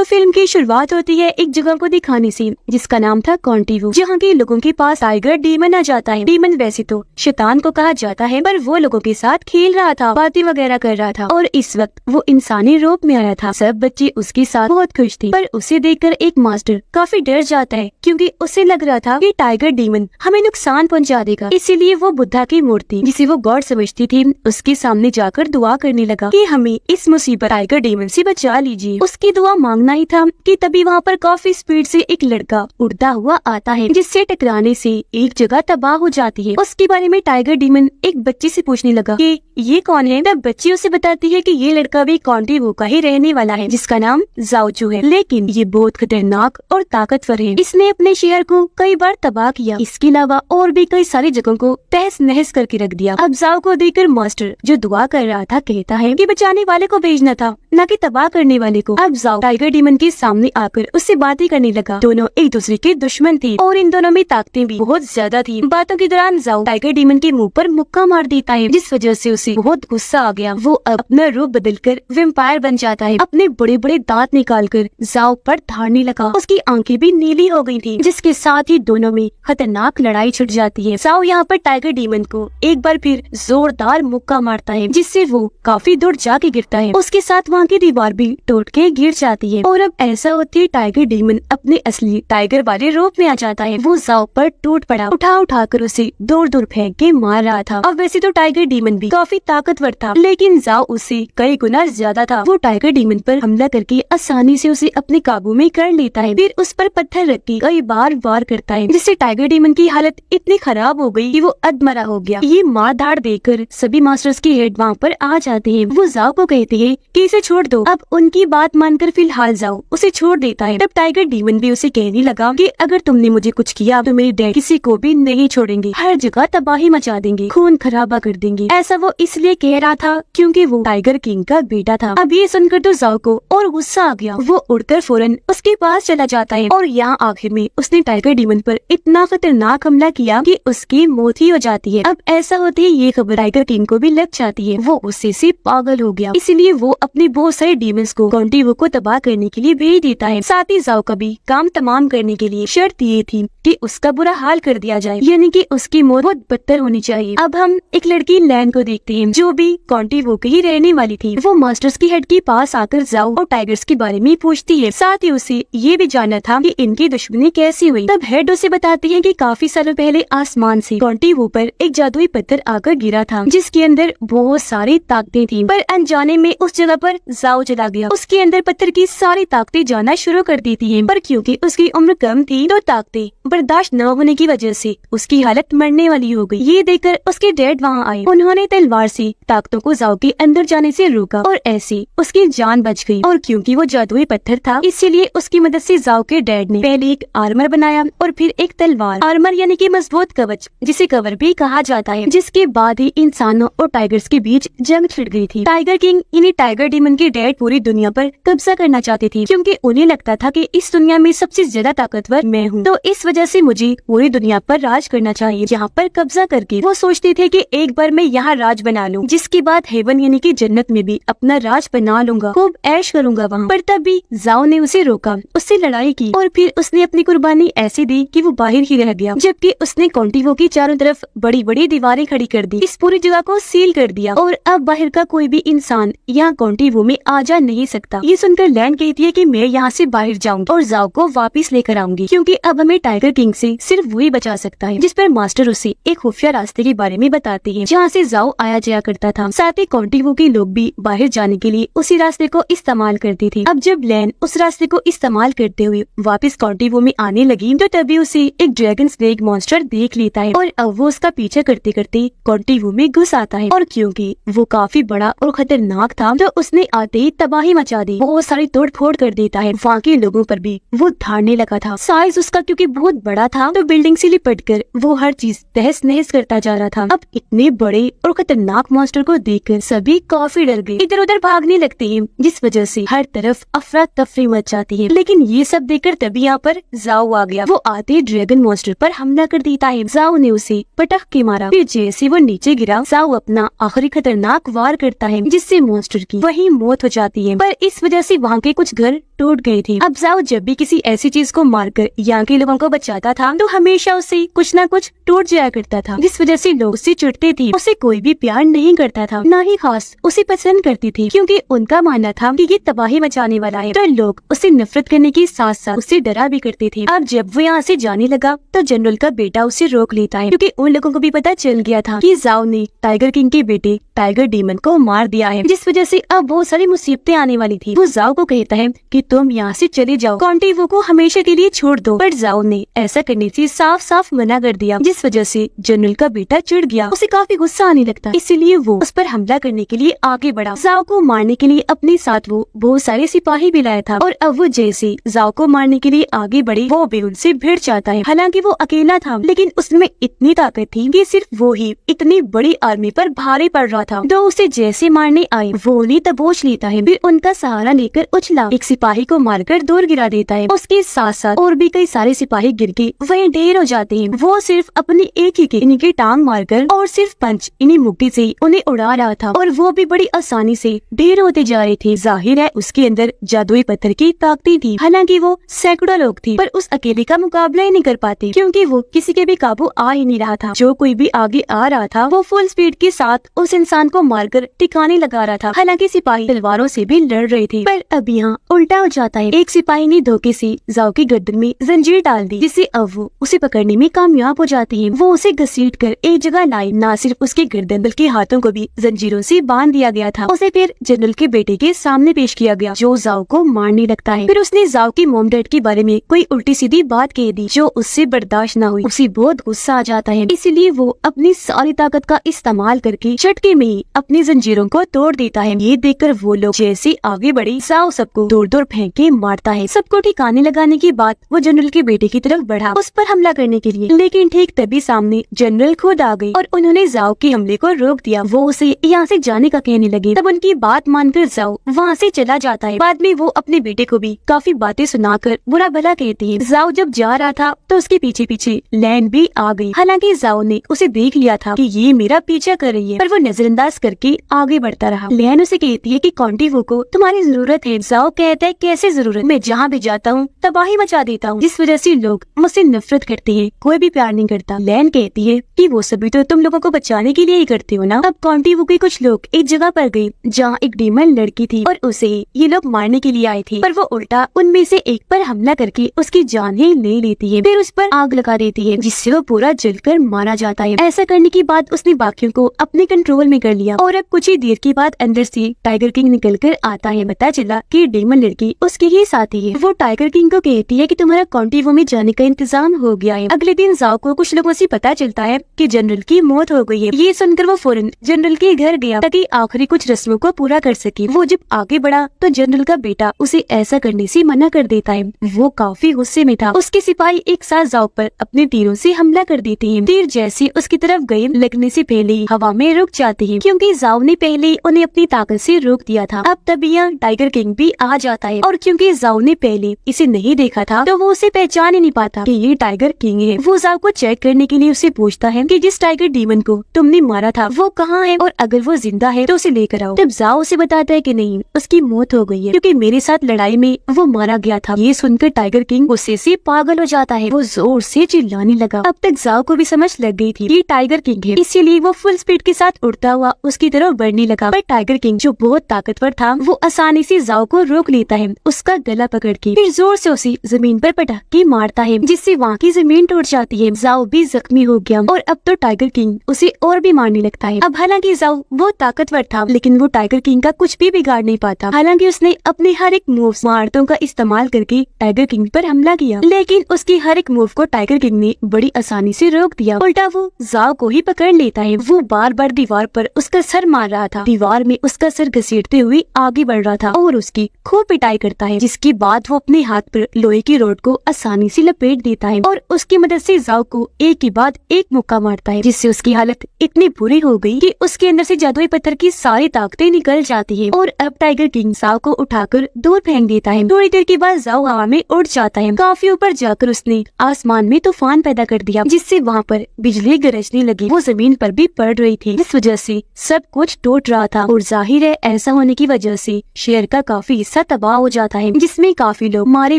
तो फिल्म की शुरुआत होती है एक जगह को दिखाने से जिसका नाम था कॉन्टिवो, जहाँ के लोगों के पास टाइगर डीमन आ जाता है। डीमन वैसे तो शैतान को कहा जाता है, पर वो लोगों के साथ खेल रहा था, बातें वगैरह कर रहा था और इस वक्त वो इंसानी रूप में आया था। सब बच्चे उसके साथ बहुत खुश थे, पर उसे देखकर एक मास्टर काफी डर जाता है क्योंकि उसे लग रहा था कि टाइगर डीमन हमें नुकसान पहुंचा देगा। इसीलिए वो बुद्धा की मूर्ति, जिसे वो गॉड समझती थी, उसके सामने जाकर दुआ करने लगा कि हमें इस मुसीबत टाइगर डीमन से बचा लीजिए। उसकी दुआ मांगना ही था कि तभी वहाँ पर काफी स्पीड से एक लड़का उड़ता हुआ आता है, जिससे टकराने से एक जगह तबाह हो जाती है। उसके बारे में टाइगर डीमन एक बच्ची से पूछने लगा कि ये कौन है। तब बच्ची उसे बताती है कि ये लड़का भी कॉन्टिवो का ही रहने वाला है, जिसका नाम जाओचू है, लेकिन ये बहुत खतरनाक और ताकतवर है। इसने अपने शहर को कई बार तबाह किया, इसके अलावा और भी कई सारी जगहों को तहस नहस करके रख दिया। अब जाओ को देखकर मास्टर जो दुआ कर रहा था कहता है कि बचाने वाले को भेजना था, न कि तबाह करने वाले को। अब जाओ टाइगर डीमन के सामने आकर उससे बातें करने लगा। दोनों एक दूसरे के दुश्मन थे और इन दोनों में ताकतें भी बहुत ज्यादा थी। बातों के दौरान जाओ टाइगर डीमन के मुंह पर मुक्का मार देता है, जिस वजह से उसे बहुत गुस्सा आ गया। वो अब अपना रूप बदलकर वैम्पायर बन जाता है। अपने बड़े बड़े दांत निकालकर जाओ पर धारने लगा। उसकी आंखें भी नीली हो गई थी, जिसके साथ ही दोनों में खतरनाक लड़ाई छिड़ जाती है। जाओ यहाँ पर टाइगर डीमन को एक बार फिर जोरदार मुक्का मारता है, जिससे वो काफी दूर जाके गिरता है। उसके साथ वहाँ की दीवार भी टूट के गिर जाती है और अब ऐसा होते टाइगर डीमन अपने असली टाइगर वाले रूप में आ जाता है। वो जाओ पर टूट पड़ा, उठा कर उसे दूर दूर फेंक के मार रहा था। अब वैसे तो टाइगर डीमन भी काफी ताकतवर था, लेकिन जाओ उससे कई गुना ज्यादा था। वो टाइगर डीमन पर हमला करके आसानी से उसे अपने काबू में कर लेता है, फिर उस पर पत्थर रख के कई बार वार करता है, जिससे टाइगर डीमन की हालत इतनी खराब हो गई कि वो अधमरा हो गया। ये मार धाड़ देखकर सभी मास्टर्स की हेड वहाँ पर आ जाते हैं। वो जाओ को कहते हैं कि इसे छोड़ दो। अब उनकी बात मानकर फिलहाल जाओ उसे छोड़ देता है। तब टाइगर डीमन भी उसे कहने लगा कि अगर तुमने मुझे कुछ किया तो मेरे डैड किसी को भी नहीं छोड़ेंगे, हर जगह तबाही मचा देंगे, खून खराबा कर देंगे। ऐसा वो इसलिए कह रहा था क्योंकि वो टाइगर किंग का बेटा था। अब ये सुनकर तो जाओ को और गुस्सा आ गया। वो उड़कर फौरन उसके पास चला जाता है और यहाँ आखिर में उसने टाइगर डीमन पर इतना खतरनाक हमला किया कि उसकी मौत ही हो जाती है। अब ऐसा होते ही ये खबर टाइगर किंग को भी लग जाती है। वो गुस्से से पागल हो गया, इसीलिए वो अपने बहुत सारे डीमंस को कॉन्टिवो को तबाह करने के लिए भेज देता है। साथ ही जाओ का भी काम तमाम करने के लिए शर्त ये थी कि उसका बुरा हाल कर दिया जाए, यानी कि उसकी मौत बहुत बदतर होनी चाहिए। अब हम एक लड़की लैन को देखते हैं, जो भी कॉन्टिवो की ही रहने वाली थी। वो मास्टर्स की हेड के पास आकर जाओ और टाइगर्स के बारे में पूछती है। साथ ही उसे ये भी जानना था कि इनकी दुश्मनी कैसी हुई। तब हेड उसे बताती है कि काफी सालों पहले आसमान से कॉन्टिवो पर एक जादुई पत्थर आकर गिरा था, जिसके अंदर बहुत सारी ताकतें थी, पर अनजाने में उस जगह पर जाओ चला गया। उसके अंदर पत्थर की सारी ताकतें जाना शुरू कर देती हैं, पर क्योंकि उसकी उम्र कम थी तो ताकतें बर्दाश्त न होने की वजह से उसकी हालत मरने वाली हो गई। ये देखकर उसके डैड वहाँ आए। उन्होंने तलवार से ताकतों को जाओ के अंदर जाने से रोका और ऐसे उसकी जान बच गई। और क्योंकि वो जादुई पत्थर था, इसीलिए उसकी मदद से जाओ के डैड ने पहले एक आर्मर बनाया और फिर एक तलवार। आर्मर यानी कि मजबूत कवच, जिसे कवर भी कहा जाता है, जिसके बाद ही इंसानों और टाइगर्स के बीच जंग छिड़ गई थी। टाइगर किंग यानी टाइगर डीमन के डैड पूरी दुनिया पर कब्जा करना चाहते थे, क्योंकि उन्हें लगता था कि इस दुनिया में सबसे ज्यादा ताकतवर मैं हूँ, तो इस वजह से मुझे पूरी दुनिया पर राज करना चाहिए। यहाँ पर कब्जा करके वो सोचते थे कि एक बार मैं यहाँ राज बना लूँ, जिसके बाद हेवन यानी कि जन्नत में भी अपना राज बना लूंगा, खूब ऐश करूंगा वहाँ पर। तब भी जाओ ने उसे रोका, उससे लड़ाई की और फिर उसने अपनी कुर्बानी ऐसी दी कि वो बाहर ही रह गया, जबकि उसने कॉन्टिवो की चारों तरफ बड़ी बड़ी दीवारें खड़ी कर दी, इस पूरी जगह को सील कर दिया और अब बाहर का कोई भी इंसान यहाँ कॉन्टिवो में आ जा नहीं सकता। ये सुनकर लैंड कहती है कि मैं यहाँ से बाहर जाऊंगी और जाओ को वापस लेकर आऊंगी, क्योंकि अब हमें टाइगर किंग से सिर्फ वही बचा सकता है। जिस पर मास्टर उसे एक खुफिया रास्ते के बारे में बताते हैं, जहाँ से जाओ आया जाया करता था। साथ ही कॉन्टिवो के लोग भी बाहर जाने के लिए उसी रास्ते को इस्तेमाल करते थे। अब जब लैन उस रास्ते को इस्तेमाल करते हुए वापस कॉन्टिवो में आने लगी, तो तभी उसे एक ड्रैगन स्नेक मॉन्स्टर देख लेता है और अब वो उसका पीछा करते करते कॉन्टिवो में घुस आता है। और क्योंकि वो काफी बड़ा और खतरनाक था, तो उसने आते ही तबाही मचा दी, बहुत सारी तोड़ फोड़ कर देता है। वहाँ के लोगों पर भी वो धारने लगा था। साइज उसका क्योंकि बहुत बड़ा था, तो बिल्डिंग से लिपट कर वो हर चीज तहस नहस करता जा रहा था। अब इतने बड़े और खतरनाक मॉन्स्टर को देखकर सभी काफी डर गए, इधर उधर भागने लगते हैं, जिस वजह से हर तरफ अफरा तफरी मच जाती है। लेकिन ये सब देखकर तभी यहाँ पर जाओ आ गया। वो आते ड्रैगन मॉन्स्टर पर हमला कर देता है। जाओ ने उसे पटक के मारा, फिर जैसे वो नीचे गिरा, जाओ अपना आखिरी खतरनाक वार करता है, जिससे मॉन्स्टर की वही मौत हो जाती है। पर इस वजह से वहाँ के कुछ कुछ घर टूट गए थे। अब जाओ जब भी किसी ऐसी चीज को मारकर यहाँ के लोगों को बचाता था तो हमेशा उससे कुछ ना कुछ टूट जाया करता था, जिस वजह से लोग उससे चिढ़ते थे। उसे कोई भी प्यार नहीं करता था, ना ही खास उसे पसंद करती थी, क्योंकि उनका मानना था कि ये तबाही मचाने वाला है। तो लोग उससे नफरत करने के साथ साथ उससे डरा भी करते थे। अब जब वो यहाँ से जाने लगा तो जनरल का बेटा उसे रोक लेता है, क्योंकि उन लोगों को भी पता चल गया था कि जाओ ने टाइगर किंग के बेटे टाइगर डीमन को मार दिया है, जिस वजह से अब बहुत सारी मुसीबतें आने वाली थी। वो जाओ को कहता है कि तुम यहाँ से चले जाओ, कॉन्टिवो को हमेशा के लिए छोड़ दो, पर जाओ ने ऐसा करने से साफ साफ मना कर दिया, जिस वजह से जनरल का बेटा चिढ़ गया। उसे काफी गुस्सा आने लगता, इसलिए वो उस पर हमला करने के लिए आगे बढ़ा। जाओ को मारने के लिए अपने साथ वो बहुत सारे सिपाही भी लाया था, और अब वो जैसे जाओ को मारने के लिए आगे बढ़े वो भी उनसे भिड़ जाता है। हालांकि वो अकेला था, लेकिन उसमें इतनी ताकत थी कि सिर्फ वो ही इतनी बड़ी आर्मी पर भारी पड़ रहा था। तो उसे जैसे मारने आए वो उन्हें दबोच लेता है, फिर उनका सहारा लेकर उछला एक सिपाही को मारकर दूर गिरा देता है। उसके साथ साथ और भी कई सारे सिपाही गिर के वहीं ढेर हो जाते हैं। वो सिर्फ अपनी एक ही इनकी टांग मारकर और सिर्फ पंच इन्हीं मुक्ति से उन्हें उड़ा रहा था, और वो भी बड़ी आसानी से ढेर होते जा रहे थे। जाहिर है उसके अंदर जादुई पत्थर की ताकत थी। हालांकि वो सैकड़ों लोग थे, पर उस अकेले का मुकाबला ही नहीं कर पाते, क्योंकि वो किसी के भी काबू आ ही नहीं रहा था। जो कोई भी आगे आ रहा था वो फुल स्पीड के साथ उस इंसान को मारकर ठिकाने लगा रहा था। हालांकि सिपाही तलवारों से भी लड़ रहे थे, पर अब यहाँ उल्टा हो जाता है। एक सिपाही ने धोखे से जाओ की गर्दन में जंजीर डाल दी, जिससे अब वो उसे पकड़ने में कामयाब हो जाते हैं। वो उसे घसीट कर एक जगह लाई। न सिर्फ उसके गर्दन बल्कि हाथों को भी जंजीरों से बांध दिया गया था। उसे फिर जनरल के बेटे के सामने पेश किया गया, जो जाओ को मारने लगता है। फिर उसने जाओ की मॉम डैड के बारे में कोई उल्टी सीधी बात कह दी, जो उससे बर्दाश्त न हुई। उसे बहुत गुस्सा आ जाता है, इसीलिए वो अपनी सारी ताकत का इस्तेमाल करके झटके में ही अपनी जंजीरों को तोड़ देता है। ये देखकर वो लोग जैसे आगे बढ़े जाओ सबको दूर दूर फेंक के मारता है। सबको ठिकाने लगाने के बाद वो जनरल के बेटे की तरफ बढ़ा उस पर हमला करने के लिए, लेकिन ठीक तभी सामने जनरल खुद आ गई और उन्होंने जाओ के हमले को रोक दिया। वो उसे यहाँ से जाने का कहने लगे, तब उनकी बात मानकर जाओ वहाँ से चला जाता है। बाद में वो अपने बेटे को भी काफी बातें सुनाकर बुरा भला कहती है। जाओ जब जा रहा था तो उसके पीछे पीछे लैन भी आ गई। हालांकि जाओ ने उसे देख लिया था कि ये मेरा पीछा कर रही है, पर वो नजरअंदाज करके आगे बढ़ता रहा। लैन उसे कहती है कि कॉन्टिवो को तुम्हारी जरूरत है। जाओ कहता है कैसे जरूरत, मैं जहाँ भी जाता हूँ तबाही मचा देता हूँ, जिस वजह से लोग मुझसे नफरत करते हैं, कोई भी प्यार नहीं करता। लैन कहती है कि वो सभी तो तुम लोगों को बचाने के लिए ही करते हो ना। अब कॉन्टिवो के कुछ लोग एक जगह पर गए जहाँ एक डीमन लड़की थी और उसे ये लोग मारने के लिए आए थे, पर वो उल्टा उनमें से एक पर हमला करके उसकी जान ही ले लेती है, फिर उस पर आग लगा देती है, जिससे वो पूरा जलकर मारा जाता है। ऐसा करने के बाद उसने बाकियों को अपने कंट्रोल में कर लिया, और अब कुछ ही देर के बाद अंदर से टाइगर किंग निकल कर आता है। पता चला कि डीमन लड़की उसकी ही साथी है। वो टाइगर किंग को कहती है कि तुम्हारा कॉन्टिवो में जाने का इंतजाम हो गया है। अगले दिन जाओ को कुछ लोगों से पता चलता है कि जनरल की मौत हो गई है। ये सुनकर वो फौरन जनरल के घर गया ताकि आखिरी कुछ रस्मों को पूरा कर सके। वो जब आगे बढ़ा तो जनरल का बेटा उसे ऐसा करने से मना कर देता है। वो काफी गुस्से में था। उसके सिपाही एक साथ जाओ पर अपने तीरों से हमला कर देते हैं। तीर जैसे उसकी तरफ गए लगने से पहले ही हवा में रुक जाते हैं, क्योंकि जाओ ने पहले ही उन्हें अपनी ताकत से रोक दिया था। अब तभी यहाँ टाइगर किंग भी आ जाता है, और क्योंकि जाओ ने पहले इसे नहीं देखा था तो वो उसे पहचान ही नहीं पाता कि ये टाइगर किंग है। वो जाओ को चेक करने के लिए उसे पूछता है कि जिस टाइगर डीमन को तुमने मारा था वो कहाँ है, और अगर वो जिंदा है तो उसे लेकर आओ। तब जाओ उसे बताता है कि नहीं, उसकी मौत हो गई है, क्योंकि मेरे साथ लड़ाई में वो मारा गया था। ये सुनकर टाइगर किंग गुस्से से पागल हो जाता है। वो जोर से चिल्लाने लगा। अब तक जाओ को भी समझ लग गई थी ये टाइगर किंग है, इसीलिए वो फुल स्पीड के साथ उड़ता हुआ उसकी तरफ बढ़ने लगा। पर टाइगर किंग जो बहुत ताकतवर था वो आसानी से जाओ को रोक लेता है, उसका गला पकड़ के फिर जोर से उसे जमीन पर पटक मारता है, जिससे वहाँ की जमीन टूट जाती है। जाओ भी जख्मी हो गया, और अब तो टाइगर किंग उसे और भी मारने लगता है। अब हालांकि जाओ बहुत ताकतवर था, लेकिन वो टाइगर किंग का कुछ भी बिगाड़ नहीं पाता। हालांकि उसने अपने हर एक मूव महारतों का इस्तेमाल करके टाइगर किंग पर हमला किया, लेकिन उसकी हर एक मूव को टाइगर किंग ने बड़ी आसानी से रोक दिया। उल्टा वो जाओ को ही पकड़ लेता है। वो बार बार दीवार पर उसका सर मार रहा था, दीवार में उसका सर घसीटते हुए आगे बढ़ रहा था और उसकी खूब पिटाई करता है, जिसके बाद वो अपने हाथ पर लोहे की रोड को आसानी से लपेट देता है और उसकी मदद से जाओ को एक के बाद एक मुक्का मारता है, जिससे उसकी हालत इतनी बुरी हो गई कि उसके अंदर से जादुई पत्थर की सारी ताकतें निकल जाती है। और अब टाइगर किंग जाओ को उठाकर दूर फेंक देता है। थोड़ी देर के बाद जाओ हवा में उड़ जाता है। काफी ऊपर जाकर उसने आसमान में तूफान पैदा कर दिया, जिससे वहाँ पर बिजली गरजने लगी। वो जमीन पर भी पड़ रही थी, इस वजह से सब कुछ टूट रहा था, और जाहिर है ऐसा होने की वजह से शहर का काफी हिस्सा हिस्सा तबाह हो जाता है, जिसमें काफी लोग मारे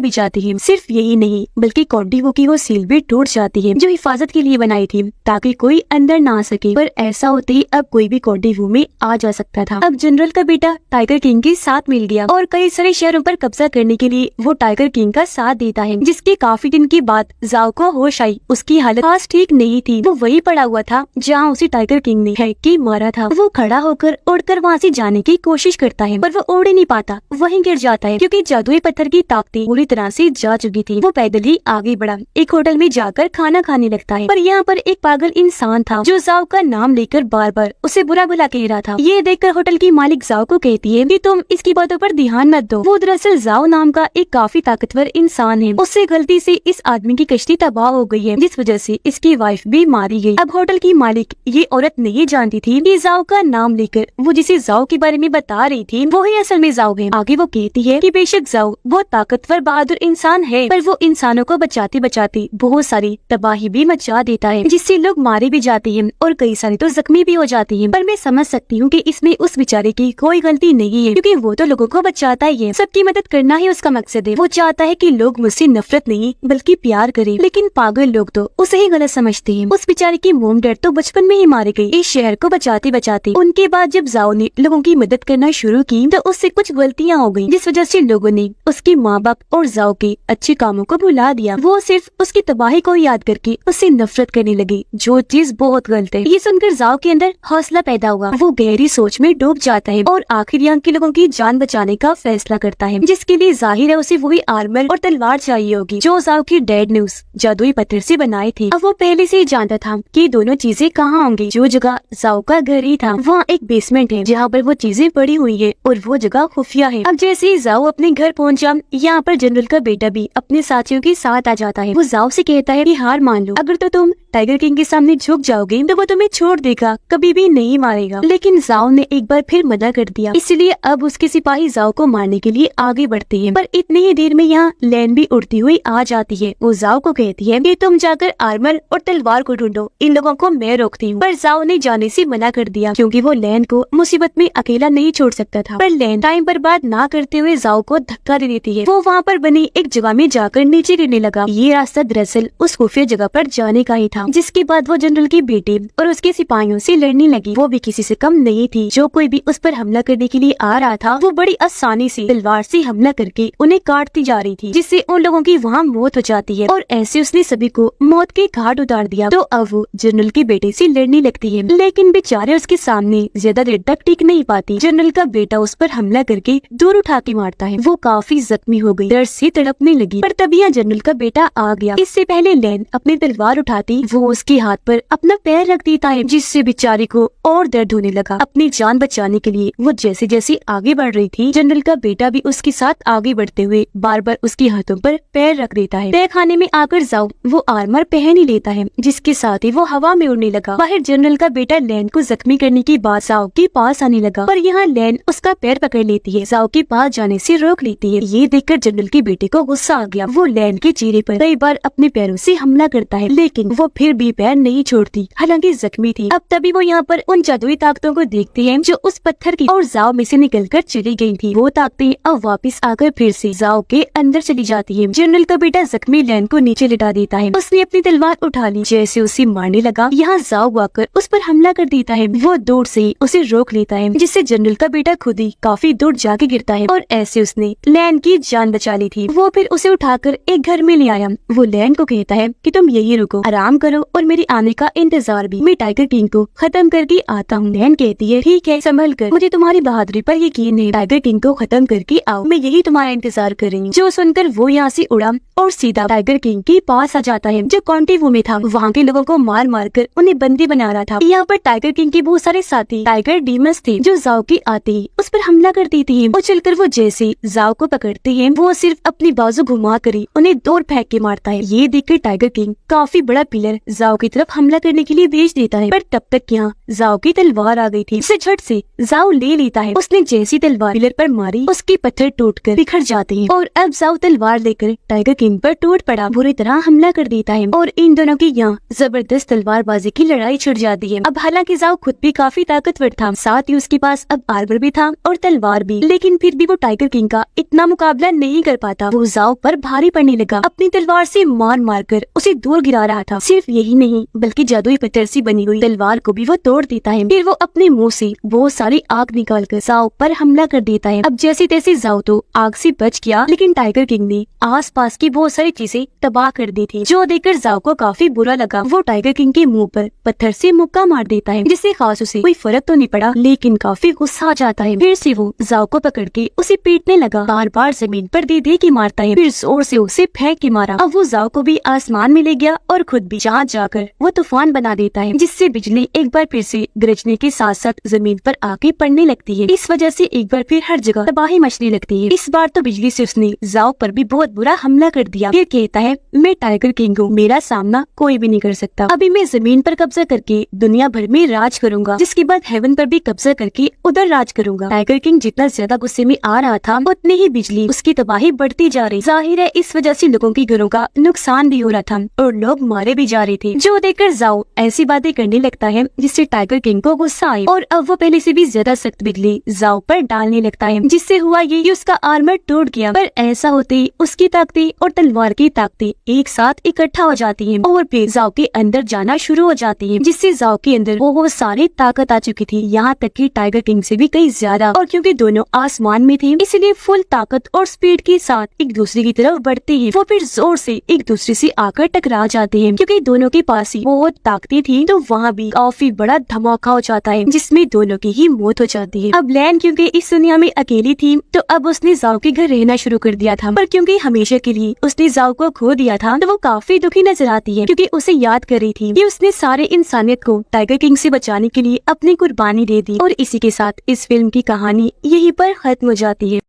भी जाते हैं। सिर्फ यही नहीं बल्कि कॉन्टिवो की वो सील भी टूट जाती है जो हिफाजत के लिए बनाई थी ताकि कोई अंदर ना आ सके। पर ऐसा होते ही अब कोई भी कॉन्टिवो में आ जा सकता था। अब जनरल का बेटा टाइगर किंग के साथ मिल गया और कई सारे शहरों पर कब्जा करने के लिए वो टाइगर किंग का साथ देता है, जिसके काफी दिन के बाद जाओ को होश आई। उसकी हालत खास ठीक नहीं थी। वो वही पड़ा हुआ था जहाँ उसे टाइगर किंग ने हैक के मारा था। वो खड़ा होकर उड़कर वहाँ से जाने की कोशिश करता है पर वो उड़ ही नहीं पाता, वहीं गिर जाता है क्योंकि जादुई पत्थर की ताकतें पूरी तरह से जा चुकी थी। वो पैदल ही आगे बढ़ा, एक होटल में जाकर खाना खाने लगता है। पर यहाँ पर एक पागल इंसान था जो जाओ का नाम लेकर बार बार उसे बुरा भला कह रहा था। ये देखकर होटल की मालिक जाओ को कहती है कि तुम इसकी बातों पर ध्यान मत दो। वो दरअसल जाओ नाम का एक काफी ताकतवर इंसान है। उससे गलती से इस आदमी की कश्ती तबाह हो गई है, जिस वजह से इसकी वाइफ भी मारी गई। अब होटल की मालिक ये औरत नहीं जानती थी कि जाओ का नाम लेकर वो जिसे जाओ के बारे में बता रही थी वो ही असल में जाओ है। आगे वो कहती है कि बेशक जाओ बहुत ताकतवर बहादुर इंसान है, पर वो इंसानों को बचाते बचाते बहुत सारी तबाही भी मचा देता है, जिससे लोग मारे भी जाते हैं और कई सारे तो जख्मी भी हो जाते हैं। पर मैं समझ सकती हूँ कि इसमें उस बेचारे की कोई गलती नहीं है, क्योंकि वो तो लोगों को बचाता ही है। सबकी मदद करना ही उसका मकसद है। वो चाहता है कि लोग मुझसे नफरत नहीं बल्कि प्यार करें। लेकिन पागल लोग तो उसे ही गलत समझते हैं। उस बेचारे की मोम डैड तो बचपन में ही मारे गए इस शहर को बचाते बचाते। उनके बाद जब जाओ ने लोगों की मदद करना शुरू की तो उससे कुछ गलतियाँ हो गयी, जिस वजह से लोगों ने उसके माँ बाप और जाओ के अच्छे कामों को भुला दिया। वो सिर्फ उसकी तबाही को याद करके उससे नफरत करने लगी, जो चीज बहुत गलत है। ये सुनकर जाओ के अंदर हौसला पैदा हुआ। वो गहरी सोच में डूब जाता है और आखिर यहाँ के लोगों की जान बचाने का फैसला करता है, जिसके लिए जाहिर है उसे वही आर्मर और तलवार चाहिए होगी जो जाओ की डैड ने उस जादुई पत्थर से बनाई थी। अब वो पहले से ही जानता था कि दोनों चीजें कहाँ होंगी। जो जगह जाओ का घर ही था वहाँ एक बेसमेंट है जहाँ पर वो चीजें पड़ी हुई है और वो जगह खुफिया है। अब जैसे ही जाओ अपने घर पहुँचा, यहाँ पर जनरल का बेटा भी अपने साथियों के साथ आ जाता है। वो जाओ से कहता है कि हार मान लो, अगर तो तुम टाइगर किंग के सामने झुक जाओगे तो वो तुम्हें छोड़ देगा, कभी भी नहीं मारेगा। लेकिन जाओ ने एक बार फिर मना कर दिया, इसलिए अब उसके सिपाही जाओ को मारने के लिए आगे बढ़ते हैं। पर इतनी ही देर में यहाँ लैन भी उड़ती हुई आ जाती है। वो जाओ को कहती है कि तुम जाकर आर्मर और तलवार को ढूंढो, इन लोगों को मैं रोकती हूँ। पर जाओ ने जाने से मना कर दिया क्योंकि वो लैन को मुसीबत में अकेला नहीं छोड़ सकता था। पर लैन टाइम बर्बाद ना करते हुए जाओ को धक्का दे देती है। वो वहाँ पर बनी एक जगह में जाकर नीचे गिरने लगा। ये रास्ता दरअसल उस खुफिया जगह पर जाने का ही था, जिसके बाद वो जनरल के बेटे और उसके सिपाहियों से लड़ने लगी। वो भी किसी से कम नहीं थी। जो कोई भी उस पर हमला करने के लिए आ रहा था वो बड़ी आसानी से तलवार से हमला करके उन्हें काटती जा रही थी, जिससे उन लोगों की वहाँ मौत हो जाती है। और ऐसे उसने सभी को मौत के घाट उतार दिया। तो अब वो जनरल के बेटे से लड़ने लगती है, लेकिन बेचारे उसके सामने ज्यादा देर तक टिक नहीं पाती। जनरल का बेटा उस पर हमला करके दूर उठा के मारता है। वो काफी जख्मी हो गई, दर्द से तड़पने लगी। पर तभी यहाँ जनरल का बेटा आ गया। इससे पहले लैन अपनी तलवार उठाती वो उसके हाथ पर अपना पैर रख देता है, जिससे बेचारी को और दर्द होने लगा। अपनी जान बचाने के लिए वो जैसे जैसे आगे बढ़ रही थी, जनरल का बेटा भी उसके साथ आगे बढ़ते हुए बार बार उसके हाथों पर पैर रख देता है। तहखाने में आकर जाओ वो आर्मर पहन ही लेता है, जिसके साथ ही वो हवा में उड़ने लगा। बाहर जनरल का बेटा लैन को जख्मी करने की बात जाओ के पास आने लगा, पर यहाँ लैन उसका पैर पकड़ लेती है, जाओ के पास जाने से रोक लेती है। ये देखकर जनरल के बेटे को गुस्सा आ गया। वो लैन के चेहरे पर कई बार अपने पैरों से हमला करता है, लेकिन वो फिर भी पैर नहीं छोड़ती, हालांकि जख्मी थी। अब तभी वो यहाँ पर उन जादुई ताकतों को देखते हैं जो उस पत्थर की और जाओ में से निकलकर चली गई थी। वो ताकतें अब वापस आकर फिर से जाओ के अंदर चली जाती है। जनरल का बेटा जख्मी लैन को नीचे लिटा देता है। उसने अपनी तलवार उठा ली, जैसे उसे मारने लगा यहाँ जाओ आकर उस पर हमला कर देता है। वो दूर से उसे रोक लेता है, जिससे जनरल का बेटा खुद ही काफी दूर जाके गिरता है और ऐसे उसने लैन की जान बचा ली थी। वो फिर उसे उठाकर एक घर में ले आया। वो लैन को कहता है कि तुम यही रुको, आराम करो और मेरे आने का इंतजार भी, मैं टाइगर किंग को खत्म करके आता हूँ। लैन कहती है ठीक है, संभल कर, मुझे तुम्हारी बहादुरी पर यकीन है, टाइगर किंग को खत्म करके आओ, मैं यही तुम्हारा इंतजार करूंगी। जो सुनकर वो यहाँ से उड़ा और सीधा टाइगर किंग के पास आ जाता है, जो कॉन्टिवो में था। वहाँ के लोगों को मार मार कर उन्हें बंदी बना रहा था। यहाँ पर टाइगर किंग के बहुत सारे साथी टाइगर डीमंस थे, जो जाओ के आते ही उस पर हमला कर देते हैं। उछलकर वो जैसे जाओ को पकड़ते हैं, वो सिर्फ अपनी बाजू घुमा कर उन्हें दूर फेंक के मारता है। ये देखकर टाइगर किंग काफी बड़ा पिलर जाओ की तरफ हमला करने के लिए भेज देता है, पर तब तक यहाँ जाओ की तलवार आ गई थी, उसे झट से जाओ ले लेता है। उसने जैसी तलवार पिलर पर मारी, उसके पत्थर टूटकर बिखर जाते हैं और अब जाओ तलवार लेकर टाइगर किंग पर टूट पड़ा, बुरी तरह हमला कर देता है और इन दोनों की यहाँ जबरदस्त तलवारबाजी की लड़ाई छिड़ जाती है। अब हालांकि जाओ खुद भी काफी ताकतवर था, साथ ही उसके पास अब आर्मर भी था और तलवार भी, लेकिन फिर भी वो टाइगर किंग का इतना मुकाबला नहीं कर पाता। वो जाओ पर भारी पड़ने लगा, अपनी तलवार से मार मार कर उसे दूर गिरा रहा था। सिर्फ यही नहीं बल्कि जादुई पत्थर से बनी हुई तलवार को भी वो तोड़ देता है। फिर वो अपने मुंह से बहुत सारी आग निकाल कर जाओ पर हमला कर देता है। अब जैसे तैसे जाओ तो आग से बच गया, लेकिन टाइगर किंग ने आसपास की बहुत सारी चीजें तबाह कर दी थी, जो देखकर जाओ को काफी बुरा लगा। वो टाइगर किंग के मुंह पर पत्थर से मुक्का मार देता है, जिससे खास उसे कोई फर्क तो नहीं पड़ा, लेकिन काफी गुस्सा आ जाता है। फिर से वो जाओ को पकड़ के उसे पीटने लगा, बार बार जमीन पर दे के मारता है, फिर जोर से उसे फेंक के मारा। अब वो जाओ को भी आसमान में ले गया और खुद भी जहाँ जाकर वो तूफान बना देता है, जिससे बिजली एक बार फिर से गरजने के साथ साथ जमीन पर आके पड़ने लगती है। इस वजह से एक बार फिर हर जगह तबाही मचने लगती है। इस बार तो बिजली से उसने जाओ पर भी बहुत बुरा हमला कर दिया। फिर कहता है, मैं टाइगर किंग हूँ, मेरा सामना कोई भी नहीं कर सकता। अभी मैं जमीन पर कब्जा करके दुनिया भर में राज करूंगा, जिसके बाद हेवन पर भी कब्जा करके उधर राज करूंगा। टाइगर किंग जितना ज्यादा गुस्से में आ रहा था, उतनी ही बिजली उसकी तबाही बढ़ती जा रही। जाहिर है इस वजह से लोगों के घरों का नुकसान भी हो रहा था और लोग मारे भी जा रहे थे, जो देखकर जाओ ऐसी बातें करने लगता है जिससे टाइगर किंग को गुस्सा आए और अब वो पहले से भी ज्यादा सख्त बिजली जाओ पर डालने लगता है, जिससे हुआ ये कि उसका आर्मर टूट गया। पर ऐसा होते ही उसकी ताकतें और तलवार की ताकतें एक साथ इकट्ठा हो जाती हैं और फिर जाओ के अंदर जाना शुरू हो जाती है, जिससे जाओ के अंदर वो सारी ताकत आ चुकी थी, यहाँ तक कि टाइगर किंग से भी कहीं ज्यादा। और क्योंकि दोनों आसमान में थे, इसलिए फुल ताकत और स्पीड के साथ एक दूसरे की तरफ बढ़ते हैं। वो फिर जोर से एक दूसरे से आकर टकरा जाते हैं, क्योंकि दोनों के पास ही बहुत ताकतें थी, तो वहाँ भी काफी बड़ा धमाका हो जाता है, जिसमें दोनों की ही मौत हो जाती है। अब लैन क्योंकि इस दुनिया में अकेली थी, तो अब उसने जाओ के घर रहना शुरू कर दिया था, पर क्योंकि हमेशा के लिए उसने जाओ को खो दिया था, तो वो काफी दुखी नजर आती है, क्योंकि उसे याद कर रही थी कि उसने सारे इंसानियत को टाइगर किंग से बचाने के लिए अपनी कुर्बानी दे दी। और इसी के साथ इस फिल्म की कहानी यहीं पर खत्म हो जाती है।